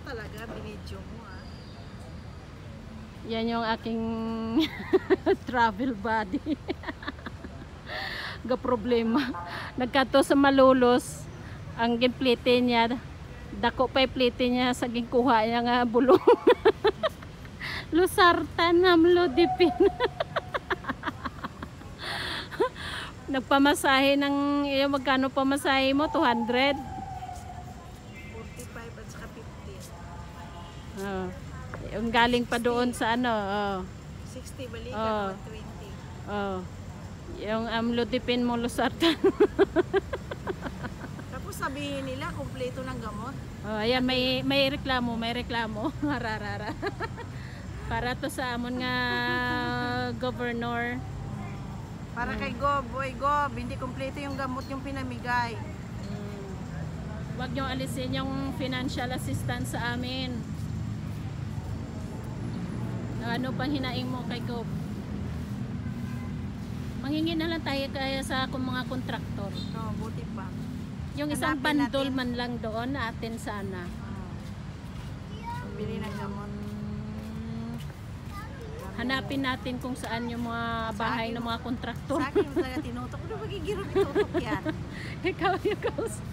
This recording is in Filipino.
talaga, binidyo mo ah. Yan yung aking travel buddy. Ga problema. Nagkato sa Malolos, ang ginplite niya, dako pa plite niya sa ginkuha niya nga bulong. Lusartan namlo dipin. Nagpamasahe ng iyo, magkano pamasahe mo? 200? 45 at saka 50. Oh. Yung galing pa doon sa ano, oh. 60 balikan, Oh. 120. Oh. Yung amlodipin mo lusartan. Tapos sabihin nila, kumpleto ng gamot. Oh, ayan, may reklamo, Rarara. Para to sa amon nga governor. Para kay Gob, boy Gob, hindi kumpleto yung gamot yung pinamigay. Huwag nyo alisin yung financial assistance sa amin. Ano pang hinaing mo kay Gob? Manghingi na lang tayo kaya sa mga kontraktor. No, buti pa. Yung isang Hanapin bandol natin. man lang doon natin sana. Bili ng gamot. Hanapin natin kung saan yung mga bahay ng mga kontraktor. Sa akin yung talaga tinutok. Ano magigirap itutok yan? Ikaw yung kausap.